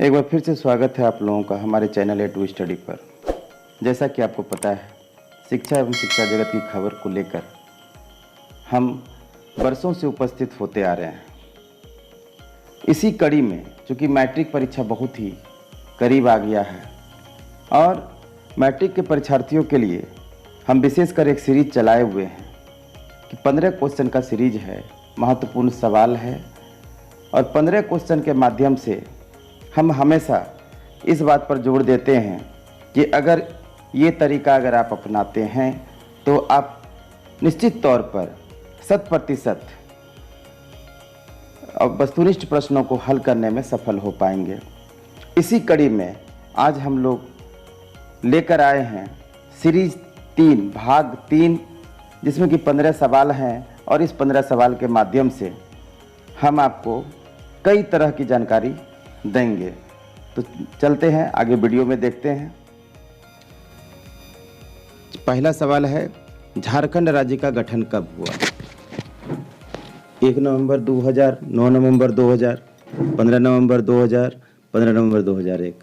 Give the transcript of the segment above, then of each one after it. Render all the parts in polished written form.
एक बार फिर से स्वागत है आप लोगों का हमारे चैनल ए टू स्टडी पर। जैसा कि आपको पता है, शिक्षा एवं शिक्षा जगत की खबर को लेकर हम वर्षों से उपस्थित होते आ रहे हैं। इसी कड़ी में चूँकि मैट्रिक परीक्षा बहुत ही करीब आ गया है और मैट्रिक के परीक्षार्थियों के लिए हम विशेषकर एक सीरीज चलाए हुए हैं कि 15 क्वेश्चन का सीरीज है, महत्वपूर्ण सवाल है और 15 क्वेश्चन के माध्यम से हम हमेशा इस बात पर जोर देते हैं कि अगर ये तरीका अगर आप अपनाते हैं तो आप निश्चित तौर पर 100% वस्तुनिष्ठ प्रश्नों को हल करने में सफल हो पाएंगे। इसी कड़ी में आज हम लोग लेकर आए हैं सीरीज 3 भाग 3, जिसमें कि 15 सवाल हैं और इस 15 सवाल के माध्यम से हम आपको कई तरह की जानकारी देंगे। तो चलते हैं आगे, वीडियो में देखते हैं। पहला सवाल है, झारखंड राज्य का गठन कब हुआ? 1 नवंबर 2000, 9 नवंबर 2000, 15 नवंबर 2000, 15 नवंबर 2001।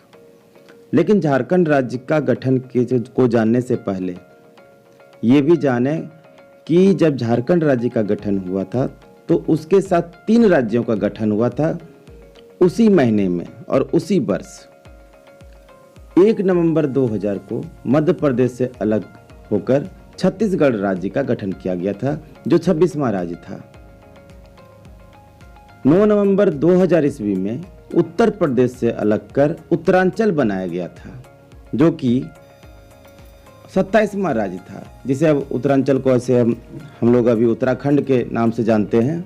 लेकिन झारखंड राज्य का गठन को जानने से पहले ये भी जाने कि जब झारखंड राज्य का गठन हुआ था तो उसके साथ 3 राज्यों का गठन हुआ था उसी महीने में और उसी वर्ष। 1 नवंबर 2000 को मध्य प्रदेश से अलग होकर छत्तीसगढ़ राज्य का गठन किया गया था, जो 26वां राज्य था। 9 नवंबर 2000 ईस्वी में उत्तर प्रदेश से अलग कर उत्तरांचल बनाया गया था, जो कि 27वां राज्य था, जिसे अब उत्तरांचल को ऐसे हम लोग अभी उत्तराखंड के नाम से जानते हैं।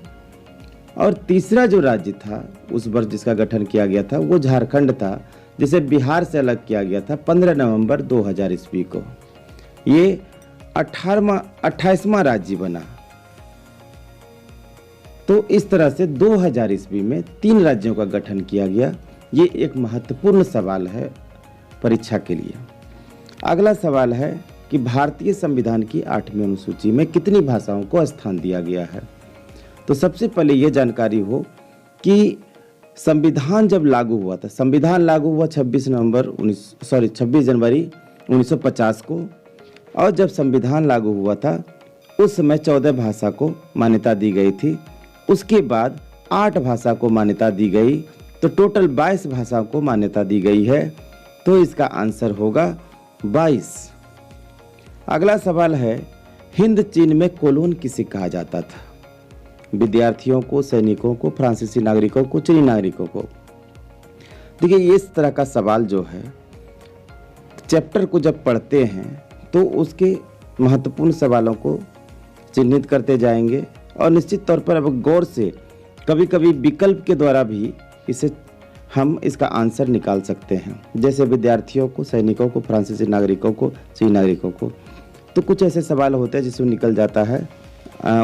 और तीसरा जो राज्य था उस वर्ष जिसका गठन किया गया था वो झारखंड था, जिसे बिहार से अलग किया गया था 15 नवंबर 2000 ईस्वी को। ये 28वां राज्य बना। तो इस तरह से 2000 ईस्वी में 3 राज्यों का गठन किया गया। ये एक महत्वपूर्ण सवाल है परीक्षा के लिए। अगला सवाल है कि भारतीय संविधान की 8वीं अनुसूची में कितनी भाषाओं को स्थान दिया गया है? तो सबसे पहले ये जानकारी हो कि संविधान जब लागू हुआ था, संविधान लागू हुआ 26 जनवरी 1950 को, और जब संविधान लागू हुआ था उस समय 14 भाषा को मान्यता दी गई थी। उसके बाद 8 भाषा को मान्यता दी गई, तो टोटल 22 भाषाओं को मान्यता दी गई है। तो इसका आंसर होगा 22। अगला सवाल है, हिंद चीन में कोलोन किसे कहा जाता था? विद्यार्थियों को, सैनिकों को, फ्रांसीसी नागरिकों को, चीनी नागरिकों को। देखिए, इस तरह का सवाल जो है चैप्टर को जब पढ़ते हैं तो उसके महत्वपूर्ण सवालों को चिन्हित करते जाएंगे और निश्चित तौर पर अब गौर से कभी कभी विकल्प के द्वारा भी हम इसका आंसर निकाल सकते हैं। जैसे विद्यार्थियों को, सैनिकों को, फ्रांसीसी नागरिकों को, चीनी नागरिकों को। तो कुछ ऐसे सवाल होते हैं जिसमें निकल जाता है,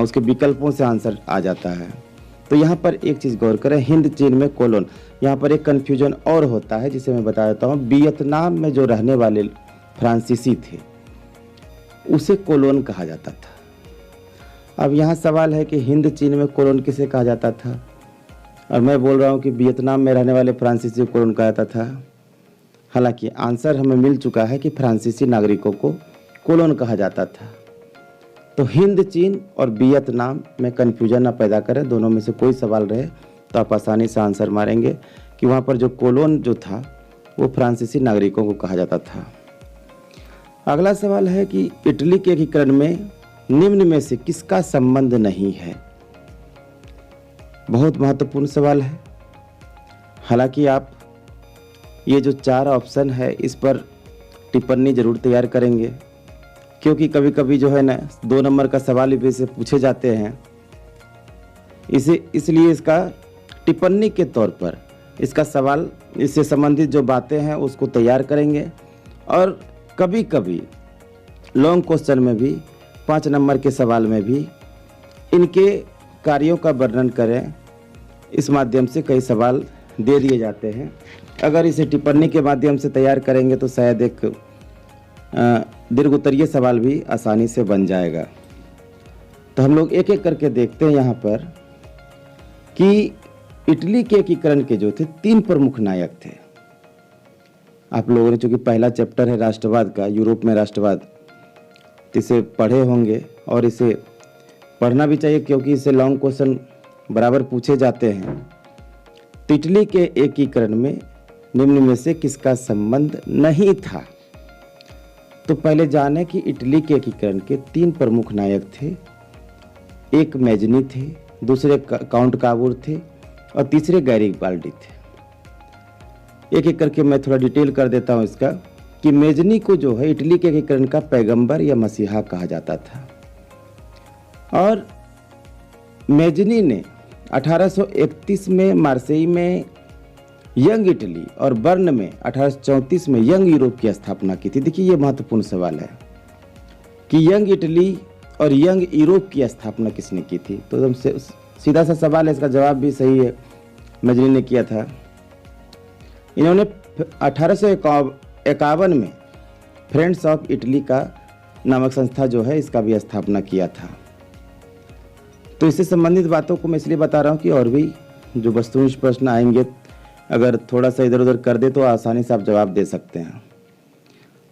उसके विकल्पों से आंसर आ जाता है। तो यहाँ पर एक चीज़ गौर करें, हिंद चीन में कोलोन। यहाँ पर एक कन्फ्यूजन और होता है जिसे मैं बता देता हूँ। वियतनाम में जो रहने वाले फ्रांसीसी थे उसे कोलोन कहा जाता था। अब यहाँ सवाल है कि हिंद चीन में कोलोन किसे कहा जाता था, और मैं बोल रहा हूँ कि वियतनाम में रहने वाले फ्रांसीसी को कोलोन कहा जाता था। हालांकि आंसर हमें मिल चुका है कि फ्रांसीसी नागरिकों को कोलोन कहा जाता था। तो हिंद चीन और वियतनाम में कन्फ्यूजन ना पैदा करें, दोनों में से कोई सवाल रहे तो आप आसानी से आंसर मारेंगे कि वहाँ पर जो कोलोन जो था वो फ्रांसीसी नागरिकों को कहा जाता था। अगला सवाल है कि इटली के एकीकरण में निम्न में से किसका संबंध नहीं है? बहुत महत्वपूर्ण सवाल है। हालांकि आप ये जो 4 ऑप्शन है इस पर टिप्पणी जरूर तैयार करेंगे, क्योंकि कभी कभी जो है ना 2 नंबर का सवाल भी से पूछे जाते हैं। इसलिए इसका टिप्पणी के तौर पर इसका सवाल, इससे संबंधित जो बातें हैं उसको तैयार करेंगे। और कभी कभी लॉन्ग क्वेश्चन में भी, 5 नंबर के सवाल में भी इनके कार्यों का वर्णन करें, इस माध्यम से कई सवाल दे दिए जाते हैं। अगर इसे टिप्पणी के माध्यम से तैयार करेंगे तो शायद एक दीर्घ उत्तरीय सवाल भी आसानी से बन जाएगा। तो हम लोग एक एक करके देखते हैं यहाँ पर कि इटली के एकीकरण के जो थे 3 प्रमुख नायक थे। आप लोगों ने, चूँकि पहला चैप्टर है राष्ट्रवाद का, यूरोप में राष्ट्रवाद, तो इसे पढ़े होंगे और इसे पढ़ना भी चाहिए क्योंकि इससे लॉन्ग क्वेश्चन बराबर पूछे जाते हैं। तो इटली के एकीकरण में निम्न में से किसका संबंध नहीं था? तो पहले जाने कि इटली के एकीकरण के 3 प्रमुख नायक थे। एक मैजनी थे, दूसरे काउंट काबूर थे और तीसरे गैरीबाल्डी थे। एक एक करके मैं थोड़ा डिटेल कर देता हूँ इसका, कि मैजनी को जो है इटली के एकीकरण का पैगंबर या मसीहा कहा जाता था। और मैजनी ने 1831 में मार्सेई में यंग इटली और बर्न में 1834 में यंग यूरोप की स्थापना की थी। देखिए ये महत्वपूर्ण सवाल है कि यंग इटली और यंग यूरोप की स्थापना किसने की थी? तो एकदम सीधा सा सवाल है, इसका जवाब भी सही है, मैजनी ने किया था। इन्होंने 1851 में फ्रेंड्स ऑफ इटली का नामक संस्था जो है इसका भी स्थापना किया था। तो इससे संबंधित बातों को मैं इसलिए बता रहा हूँ कि और भी जो वस्तुनिष्ठ प्रश्न आएंगे, अगर थोड़ा सा इधर उधर कर दे तो आसानी से आप जवाब दे सकते हैं।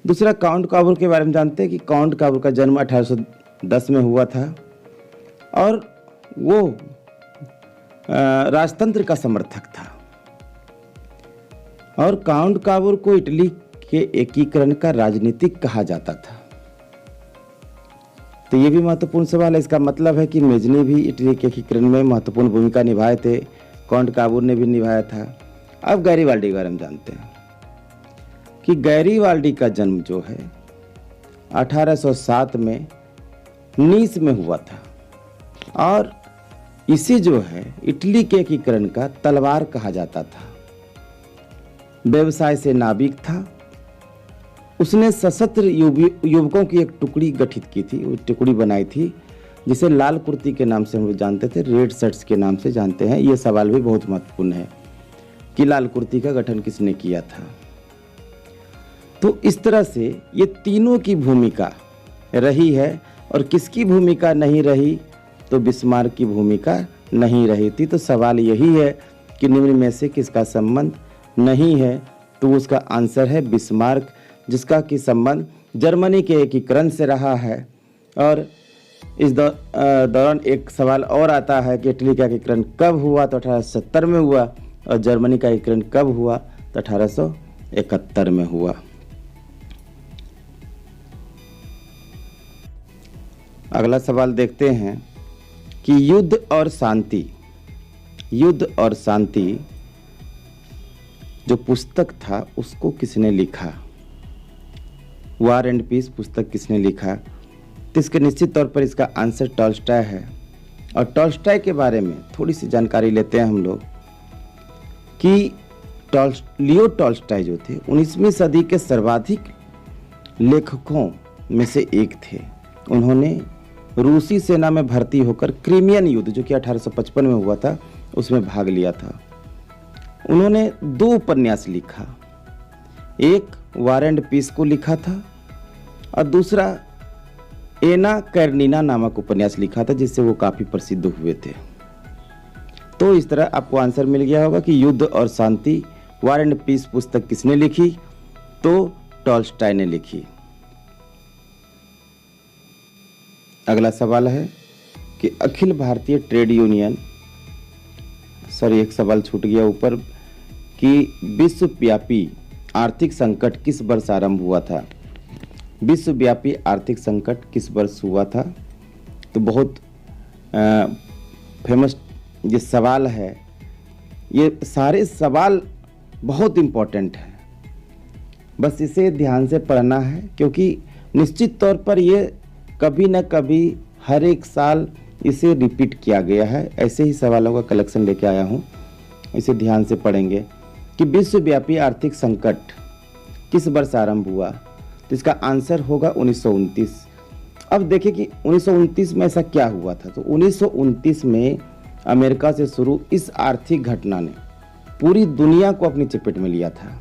दूसरा, काउंट काबूर के बारे में जानते हैं कि काउंट काबूर का जन्म 1810 में हुआ था और वो राजतंत्र का समर्थक था। और काउंट काबूर को इटली के एकीकरण का राजनीतिक कहा जाता था। तो ये भी महत्वपूर्ण सवाल है। इसका मतलब है कि मैजनी भी इटली के एकीकरण में महत्वपूर्ण भूमिका निभाए थे, काउंट काबूर ने भी निभाया था। अब गैरीबाल्डी के बारे में जानते हैं कि गैरीबाल्डी का जन्म जो है 1807 में नीस में हुआ था और इसे जो है इटली के एकीकरण का तलवार कहा जाता था। व्यवसाय से नाविक था। उसने सशस्त्र युवकों की एक टुकड़ी गठित की थी, वो टुकड़ी बनाई थी जिसे लाल कुर्ती के नाम से हम लोग जानते थे, रेड शर्ट्स के नाम से जानते हैं। ये सवाल भी बहुत महत्वपूर्ण है कि लाल कुर्ती का गठन किसने किया था। तो इस तरह से ये तीनों की भूमिका रही है और किसकी भूमिका नहीं रही? तो बिस्मार्क की भूमिका नहीं रही थी। तो सवाल यही है कि निम्न में से किसका संबंध नहीं है? तो उसका आंसर है बिस्मार्क, जिसका कि संबंध जर्मनी के एकीकरण से रहा है। और इस दौरान एक सवाल और आता है कि इटली का एकीकरण कब हुआ? तो 1870 में हुआ और जर्मनी का एकीकरण कब हुआ? तो 1871 में हुआ। अगला सवाल देखते हैं कि युद्ध और शांति जो पुस्तक था उसको किसने लिखा? वॉर एंड पीस पुस्तक किसने लिखा? तो इसके निश्चित तौर पर इसका आंसर टॉल्स्टॉय है। और टॉल्स्टॉय के बारे में थोड़ी सी जानकारी लेते हैं हम लोग कि लियो टॉल्स्टॉय जो थे 19वीं सदी के सर्वाधिक लेखकों में से एक थे। उन्होंने रूसी सेना में भर्ती होकर क्रीमियन युद्ध जो कि 1855 में हुआ था उसमें भाग लिया था। उन्होंने 2 उपन्यास लिखा, एक वॉर एंड पीस को लिखा था और दूसरा एना कैरनीना नामक उपन्यास लिखा था जिससे वो काफ़ी प्रसिद्ध हुए थे। तो इस तरह आपको आंसर मिल गया होगा कि युद्ध और शांति वॉर एंड पीस पुस्तक किसने लिखी? तो टॉल्स्टॉय ने लिखी। अगला सवाल है कि अखिल भारतीय ट्रेड यूनियन, एक सवाल छूट गया ऊपर, कि विश्वव्यापी आर्थिक संकट किस वर्ष आरंभ हुआ था? विश्वव्यापी आर्थिक संकट किस वर्ष हुआ था? तो बहुत फेमस ये सवाल है। ये सारे सवाल बहुत इम्पोर्टेंट हैं, बस इसे ध्यान से पढ़ना है क्योंकि निश्चित तौर पर ये कभी न कभी हर एक साल इसे रिपीट किया गया है। ऐसे ही सवालों का कलेक्शन लेके आया हूँ, इसे ध्यान से पढ़ेंगे कि विश्वव्यापी आर्थिक संकट किस वर्ष आरंभ हुआ? तो इसका आंसर होगा 1929। अब देखिए कि 1929 में ऐसा क्या हुआ था। तो 1929 में अमेरिका से शुरू इस आर्थिक घटना ने पूरी दुनिया को अपनी चपेट में लिया था।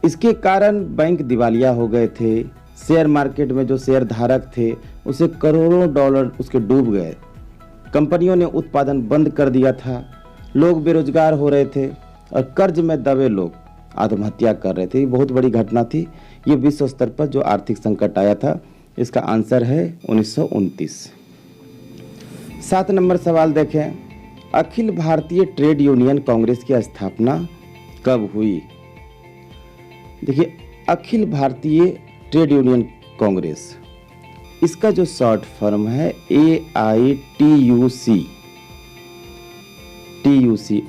इसके कारण बैंक दिवालिया हो गए थे, शेयर मार्केट में जो शेयर धारक थे उसे करोड़ों डॉलर उसके डूब गए, कंपनियों ने उत्पादन बंद कर दिया था, लोग बेरोजगार हो रहे थे और कर्ज में दबे लोग आत्महत्या कर रहे थे। ये बहुत बड़ी घटना थी। ये विश्व स्तर पर जो आर्थिक संकट आया था, इसका आंसर है 1929। 7 नंबर सवाल देखें, अखिल भारतीय ट्रेड यूनियन कांग्रेस की स्थापना कब हुई? देखिए, अखिल भारतीय ट्रेड यूनियन कांग्रेस, इसका जो शॉर्ट फॉर्म है AITUC,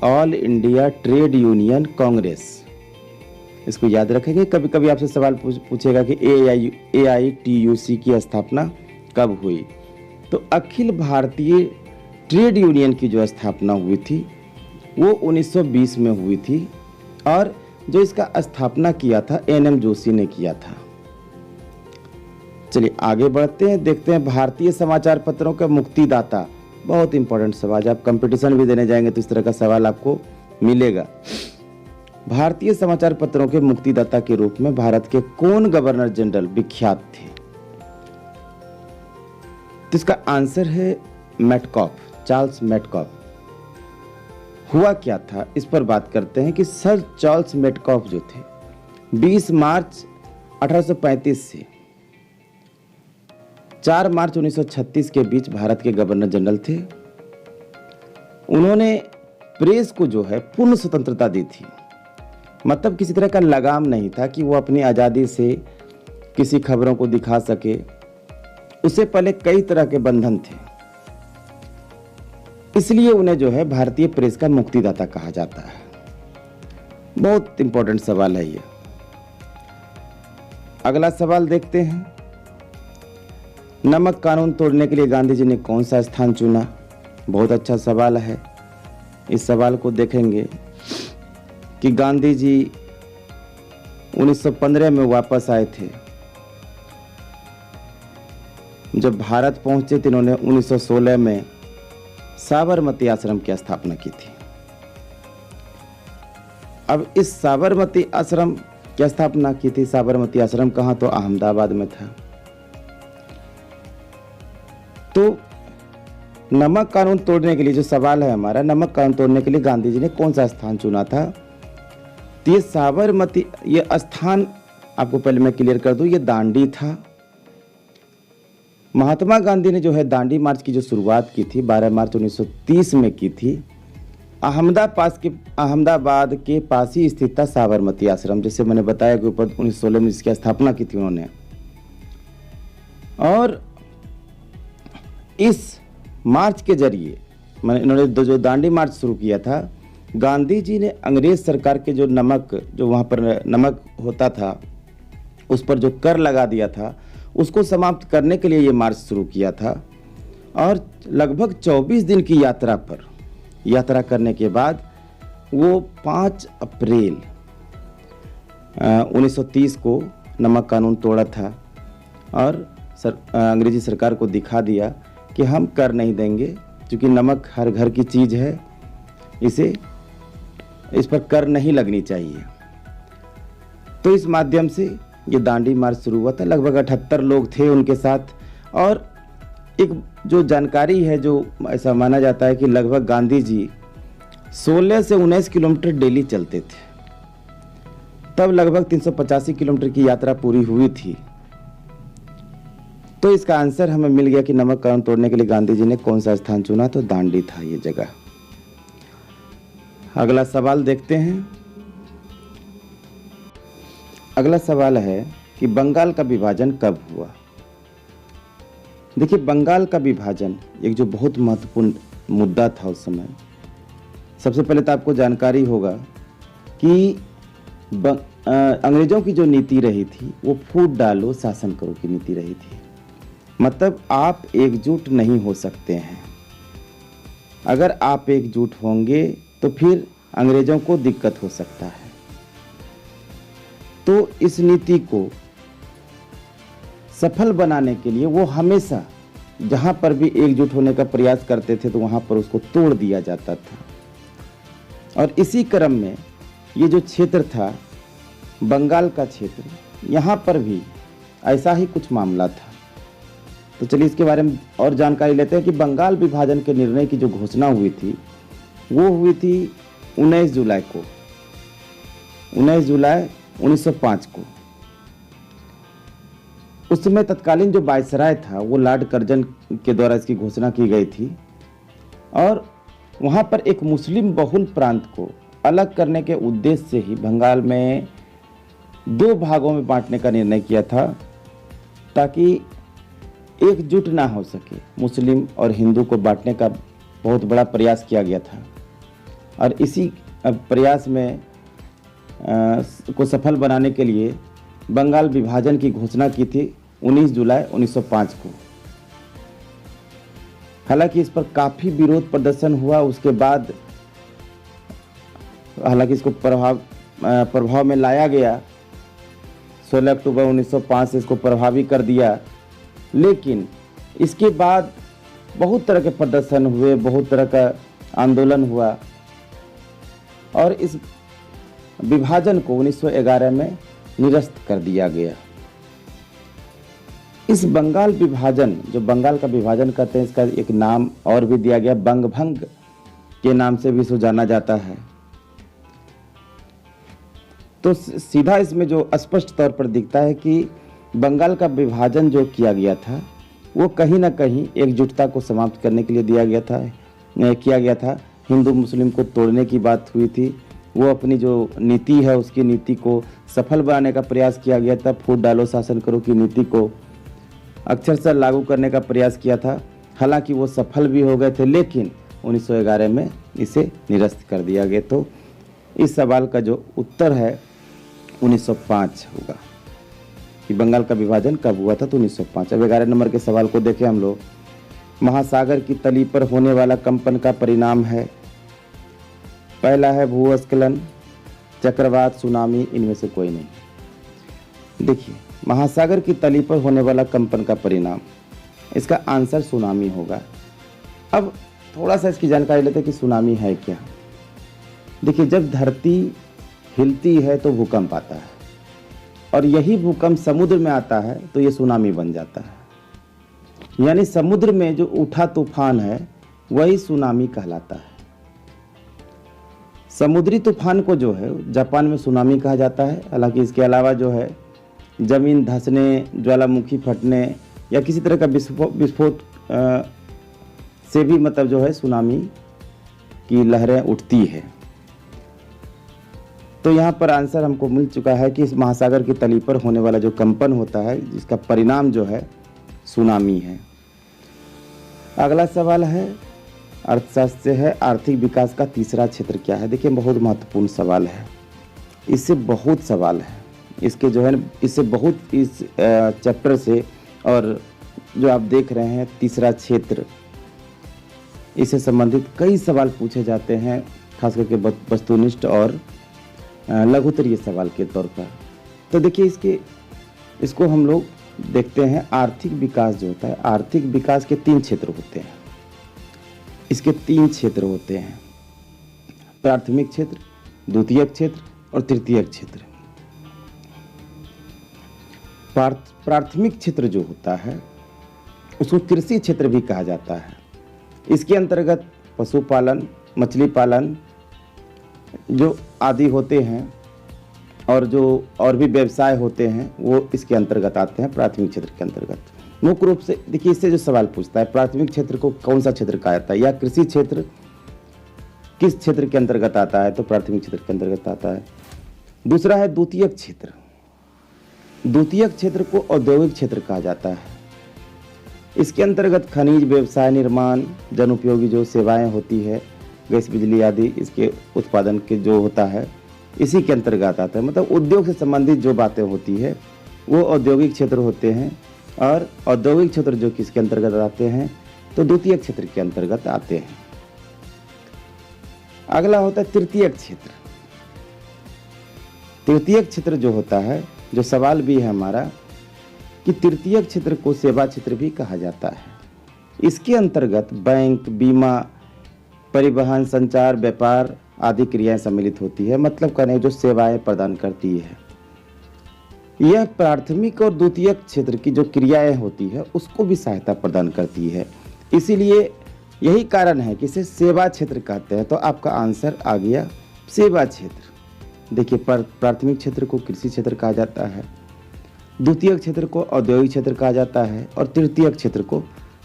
all India trade union Congress. इसको याद रखेंगे। कभी कभी आपसे सवाल पूछेगा कि AITUC की स्थापना कब हुई। तो अखिल भारतीय ट्रेड यूनियन की जो स्थापना हुई थी वो 1920 में हुई थी, और जो इसका स्थापना किया था NM जोशी ने किया था। चलिए आगे बढ़ते हैं, देखते हैं भारतीय समाचार पत्रों के मुक्तिदाता। बहुत इंपॉर्टेंट सवाल, आप कंपटीशन भी देने जाएंगे तो इस तरह का सवाल आपको मिलेगा। भारतीय समाचार पत्रों के मुक्तिदाता के रूप में भारत के कौन गवर्नर जनरल विख्यात थे? तो इसका आंसर है मेटकॉफ, चार्ल्स मेटकॉफ। हुआ क्या था इस पर बात करते हैं कि सर चार्ल्स मेटकॉफ जो थे 20 मार्च 1835 से 4 मार्च 1936 के बीच भारत के गवर्नर जनरल थे। उन्होंने प्रेस को जो है पूर्ण स्वतंत्रता दी थी, मतलब किसी तरह का लगाम नहीं था कि वो अपनी आज़ादी से किसी खबरों को दिखा सके। उससे पहले कई तरह के बंधन थे, इसलिए उन्हें जो है भारतीय प्रेस का मुक्तिदाता कहा जाता है। बहुत इंपॉर्टेंट सवाल है ये। अगला सवाल देखते हैं, नमक कानून तोड़ने के लिए गांधी जी ने कौन सा स्थान चुना? बहुत अच्छा सवाल है। इस सवाल को देखेंगे कि गांधी जी 1915 में वापस आए थे। जब भारत पहुंचे तो इन्होंने 1916 में साबरमती आश्रम की स्थापना की थी। अब इस साबरमती आश्रम की स्थापना की थी, साबरमती आश्रम कहाँ? तो अहमदाबाद में था। तो नमक कानून तोड़ने के लिए जो सवाल है हमारा, नमक कानून तोड़ने के लिए गांधी जी ने कौन सा स्थान चुना था? तो ये साबरमती, ये स्थान आपको पहले मैं क्लियर कर दूं, ये दांडी था। महात्मा गांधी ने जो है दांडी मार्च की जो शुरुआत की थी 12 मार्च 1930 में की थी। अहमदाबाद के पास ही स्थित था साबरमती आश्रम, जैसे मैंने बताया कि ऊपर 1916 में इसकी स्थापना की थी उन्होंने। और इस मार्च के जरिए इन्होंने जो दांडी मार्च शुरू किया था, गांधी जी ने अंग्रेज सरकार के जो वहाँ पर नमक होता था उस पर जो कर लगा दिया था, उसको समाप्त करने के लिए ये मार्च शुरू किया था। और लगभग 24 दिन की यात्रा करने के बाद वो 5 अप्रैल 1930 को नमक कानून तोड़ा था और अंग्रेजी सरकार को दिखा दिया कि हम कर नहीं देंगे, क्योंकि नमक हर घर की चीज़ है, इस पर कर नहीं लगनी चाहिए। तो इस माध्यम से ये दांडी मार्च शुरू हुआ था। लगभग 78 लोग थे उनके साथ। और एक जो जानकारी है, जो ऐसा माना जाता है कि लगभग गांधी जी 16 से 19 किलोमीटर डेली चलते थे। तब लगभग 385 किलोमीटर की यात्रा पूरी हुई थी। तो इसका आंसर हमें मिल गया कि नमक कानून तोड़ने के लिए गांधी जी ने कौन सा स्थान चुना? तो दांडी था ये जगह। अगला सवाल देखते हैं। अगला सवाल है कि बंगाल का विभाजन कब हुआ? देखिए, बंगाल का विभाजन एक जो बहुत महत्वपूर्ण मुद्दा था उस समय। सबसे पहले तो आपको जानकारी होगा कि अंग्रेजों की जो नीति रही थी वो फूट डालो शासन करो की नीति रही थी। मतलब आप एकजुट नहीं हो सकते हैं। अगर आप एकजुट होंगे तो फिर अंग्रेजों को दिक्कत हो सकता है। तो इस नीति को सफल बनाने के लिए वो हमेशा जहां पर भी एकजुट होने का प्रयास करते थे तो वहां पर उसको तोड़ दिया जाता था। और इसी क्रम में ये जो क्षेत्र था, बंगाल का क्षेत्र, यहाँ पर भी ऐसा ही कुछ मामला था। तो चलिए इसके बारे में और जानकारी लेते हैं कि बंगाल विभाजन के निर्णय की जो घोषणा हुई थी वो हुई थी 19 जुलाई को। 19 जुलाई 1905 को। उस समय तत्कालीन जो वायसराय था वो लॉर्ड कर्जन के द्वारा इसकी घोषणा की गई थी और वहाँ पर एक मुस्लिम बहुल प्रांत को अलग करने के उद्देश्य से ही बंगाल में 2 भागों में बांटने का निर्णय किया था ताकि एकजुट ना हो सके। मुस्लिम और हिंदू को बांटने का बहुत बड़ा प्रयास किया गया था और इसी प्रयास में को सफल बनाने के लिए बंगाल विभाजन की घोषणा की थी 19 जुलाई 1905 को। हालांकि इस पर काफ़ी विरोध प्रदर्शन हुआ। उसके बाद हालांकि इसको प्रभाव में लाया गया। 16 अक्टूबर 1905 से इसको प्रभावी कर दिया, लेकिन इसके बाद बहुत तरह के प्रदर्शन हुए, बहुत तरह का आंदोलन हुआ और इस विभाजन को 1911 में निरस्त कर दिया गया। इस बंगाल विभाजन, जो बंगाल का विभाजन करते हैं, इसका एक नाम और भी दिया गया, बंगभंग के नाम से भी इसको जाना जाता है। तो सीधा इसमें जो स्पष्ट तौर पर दिखता है कि बंगाल का विभाजन जो किया गया था वो कहीं ना कहीं एकजुटता को समाप्त करने के लिए किया गया था। हिंदू मुस्लिम को तोड़ने की बात हुई थी। वो अपनी जो नीति है उसकी नीति को सफल बनाने का प्रयास किया गया था। फूट डालो शासन करो की नीति को अक्षरशः लागू करने का प्रयास किया था। हालांकि वो सफल भी हो गए थे, लेकिन 1911 में इसे निरस्त कर दिया गया। तो इस सवाल का जो उत्तर है 1905 होगा कि बंगाल का विभाजन कब हुआ था, तो 1905। अब 11 नंबर के सवाल को देखें हम लोग। महासागर की तली पर होने वाला कंपन का परिणाम है। पहला है भूस्खलन, चक्रवात, सुनामी, इनमें से कोई नहीं। देखिए, महासागर की तली पर होने वाला कंपन का परिणाम, इसका आंसर सुनामी होगा। अब थोड़ा सा इसकी जानकारी लेते हैं कि सुनामी है क्या। देखिए, जब धरती हिलती है तो भूकंप आता है और यही भूकंप समुद्र में आता है तो ये सुनामी बन जाता है। यानी समुद्र में जो उठा तूफान है वही सुनामी कहलाता है। समुद्री तूफान को जो है जापान में सुनामी कहा जाता है। हालांकि इसके अलावा जो है जमीन धंसने, ज्वालामुखी फटने या किसी तरह का विस्फोट से भी मतलब जो है सुनामी की लहरें उठती है। तो यहाँ पर आंसर हमको मिल चुका है कि इस महासागर की तली पर होने वाला जो कंपन होता है जिसका परिणाम जो है सुनामी है। अगला सवाल है अर्थशास्त्र से है, आर्थिक विकास का तीसरा क्षेत्र क्या है। देखिए, बहुत महत्वपूर्ण सवाल है। इससे बहुत सवाल है, इसके जो है इससे बहुत इस चैप्टर से, और जो आप देख रहे हैं तीसरा क्षेत्र, इससे संबंधित कई सवाल पूछे जाते हैं, खास करके वस्तुनिष्ठ और लघुत्तरीय सवाल के तौर पर। तो देखिए, इसको हम लोग देखते हैं। आर्थिक विकास जो होता है, आर्थिक विकास के 3 क्षेत्र होते हैं। इसके 3 क्षेत्र होते हैं, प्राथमिक क्षेत्र, द्वितीयक क्षेत्र और तृतीयक क्षेत्र। प्राथमिक क्षेत्र जो होता है उसको कृषि क्षेत्र भी कहा जाता है। इसके अंतर्गत पशुपालन, मछली पालन जो आदि होते हैं और जो और भी व्यवसाय होते हैं वो इसके अंतर्गत आते हैं, प्राथमिक क्षेत्र के अंतर्गत। मुख्य रूप से देखिए, इससे जो सवाल पूछता है प्राथमिक क्षेत्र को कौन सा क्षेत्र कहा जाता है या कृषि क्षेत्र किस क्षेत्र के अंतर्गत आता है, तो प्राथमिक क्षेत्र के अंतर्गत आता है। दूसरा है द्वितीयक क्षेत्र। द्वितीयक क्षेत्र को औद्योगिक क्षेत्र कहा जाता है। इसके अंतर्गत खनिज, व्यवसाय, निर्माण, जन उपयोगी जो सेवाएं होती है, गैस, बिजली आदि, इसके उत्पादन के जो होता है इसी के अंतर्गत आता है। मतलब उद्योग से संबंधित जो बातें होती है वो औद्योगिक क्षेत्र होते हैं, और औद्योगिक क्षेत्र जो किसके अंतर्गत आते हैं, तो द्वितीयक क्षेत्र के अंतर्गत आते हैं। अगला होता है तृतीयक क्षेत्र। तृतीयक क्षेत्र जो होता है, जो सवाल भी है हमारा कि तृतीयक क्षेत्र को सेवा क्षेत्र भी कहा जाता है। इसके अंतर्गत बैंक, बीमा, परिवहन, संचार, व्यापार आदि क्रियाएं सम्मिलित होती है। मतलब कहने जो सेवाएं प्रदान करती है, यह प्राथमिक और द्वितीयक क्षेत्र की जो क्रियाएं होती है उसको भी सहायता प्रदान करती है। इसीलिए यही कारण है कि इसे सेवा क्षेत्र कहते हैं। तो आपका आंसर आ गया सेवा क्षेत्र। देखिए, प्राथमिक क्षेत्र को कृषि क्षेत्र कहा जाता है, द्वितीय क्षेत्र को औद्योगिक क्षेत्र कहा जाता है और तृतीय क्षेत्र को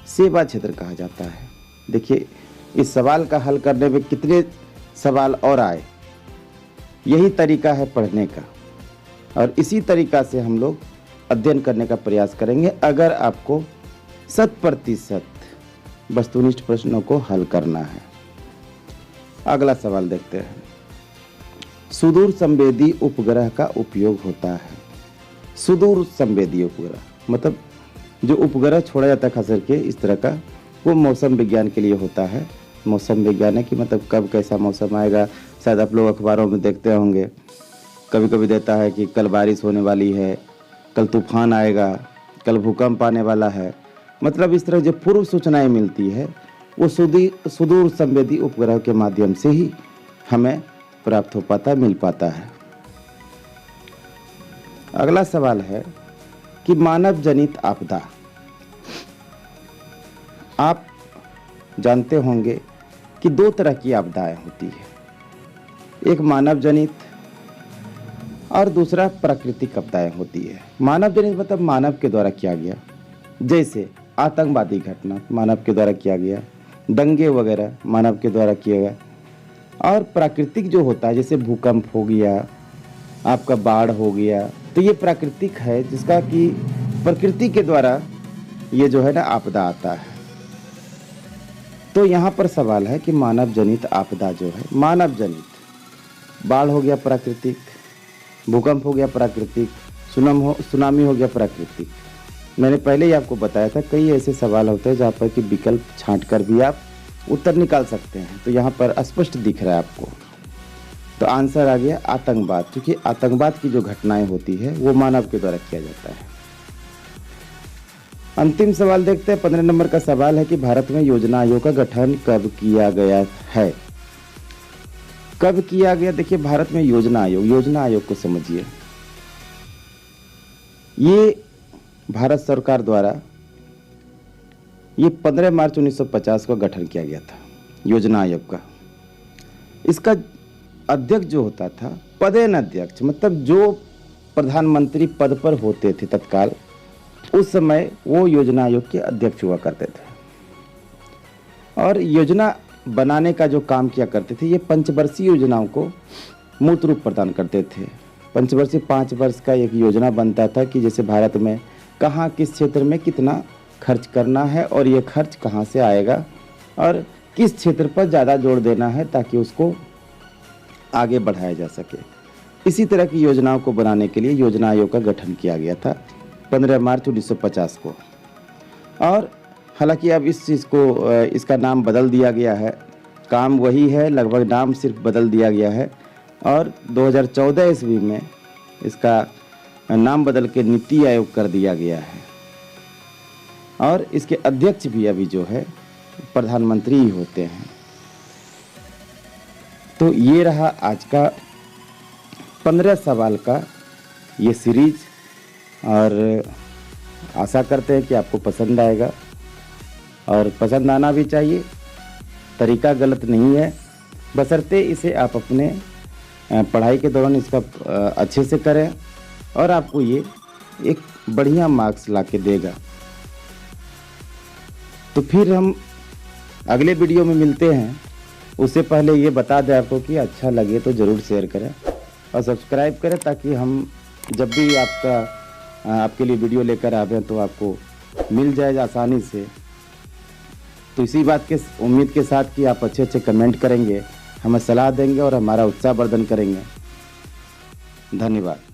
सेवा क्षेत्र कहा जाता है। देखिए, इस सवाल का हल करने में कितने सवाल और आए, यही तरीका है पढ़ने का, और इसी तरीका से हम लोग अध्ययन करने का प्रयास करेंगे अगर आपको 100% वस्तुनिष्ठ प्रश्नों को हल करना है। अगला सवाल देखते हैं। सुदूर संवेदी उपग्रह का उपयोग होता है। सुदूर संवेदी उपग्रह मतलब जो उपग्रह छोड़ा जाता है खास करके इस तरह का, वो मौसम विज्ञान के लिए होता है। मौसम विज्ञान है कि मतलब कब कैसा मौसम आएगा, शायद आप लोग अखबारों में देखते होंगे, कभी कभी देता है कि कल बारिश होने वाली है, कल तूफान आएगा, कल भूकंप आने वाला है। मतलब इस तरह जो पूर्व सूचनाएं मिलती है वो सुदूर संवेदी उपग्रह के माध्यम से ही हमें प्राप्त हो पाता, मिल पाता है। अगला सवाल है कि मानव जनित आपदा। आप जानते होंगे कि 2 तरह की आपदाएं होती है, एक मानव जनित और दूसरा प्राकृतिक आपदाएं होती है। मानव जनित मतलब मानव के द्वारा किया गया, जैसे आतंकवादी घटना मानव के द्वारा किया गया, दंगे वगैरह मानव के द्वारा किया गया। और प्राकृतिक जो होता है जैसे भूकंप हो गया, आपका बाढ़ हो गया, तो ये प्राकृतिक है जिसका कि प्रकृति के द्वारा ये जो है ना आपदा आता है। तो यहाँ पर सवाल है कि मानव जनित आपदा जो है, मानव जनित, बाढ़ हो गया प्राकृतिक, भूकंप हो गया प्राकृतिक, सुनामी हो गया प्राकृतिक। मैंने पहले ही आपको बताया था कई ऐसे सवाल होते हैं जहाँ पर कि विकल्प छांट कर भी आप उत्तर निकाल सकते हैं। तो यहाँ पर स्पष्ट दिख रहा है आपको, तो आंसर आ गया आतंकवाद, क्योंकि आतंकवाद की जो घटनाएं होती है वो मानव के द्वारा किया जाता है। अंतिम सवाल देखते हैं। 15 नंबर का सवाल है कि भारत में योजना आयोग का गठन कब किया गया है। कब किया गया? देखिए, भारत में योजना आयोग को समझिए। ये भारत सरकार द्वारा ये 15 मार्च 1950 को गठन किया गया था योजना आयोग का। इसका अध्यक्ष जो होता था, पदेन अध्यक्ष मतलब जो प्रधानमंत्री पद पर होते थे तत्काल, उस समय वो योजना आयोग के अध्यक्ष हुआ करते थे। और योजना बनाने का जो काम किया करते थे, ये पंचवर्षीय योजनाओं को मूर्त रूप प्रदान करते थे। पंचवर्षीय 5 वर्ष का एक योजना बनता था कि जैसे भारत में कहाँ किस क्षेत्र में कितना खर्च करना है और ये खर्च कहाँ से आएगा और किस क्षेत्र पर ज़्यादा जोर देना है ताकि उसको आगे बढ़ाया जा सके। इसी तरह की योजनाओं को बनाने के लिए योजना आयोग का गठन किया गया था 15 मार्च 1950 को। और हालांकि अब इस चीज़ को इसका नाम बदल दिया गया है, काम वही है, लगभग नाम सिर्फ बदल दिया गया है। और 2014 ईस्वी में इसका नाम बदल के नीति आयोग कर दिया गया है। और इसके अध्यक्ष भी अभी जो है प्रधानमंत्री ही होते हैं। तो ये रहा आज का 15 सवाल का ये सीरीज, और आशा करते हैं कि आपको पसंद आएगा, और पसंद आना भी चाहिए। तरीका गलत नहीं है, बशर्ते इसे आप अपने पढ़ाई के दौरान इसका अच्छे से करें और आपको ये एक बढ़िया मार्क्स ला के देगा। तो फिर हम अगले वीडियो में मिलते हैं। उससे पहले ये बता दें आपको कि अच्छा लगे तो ज़रूर शेयर करें और सब्सक्राइब करें, ताकि हम जब भी आपके लिए वीडियो लेकर आवे तो आपको मिल जाए आसानी से। तो इसी बात के उम्मीद के साथ कि आप अच्छे अच्छे कमेंट करेंगे, हमें सलाह देंगे और हमारा उत्साहवर्धन करेंगे। धन्यवाद।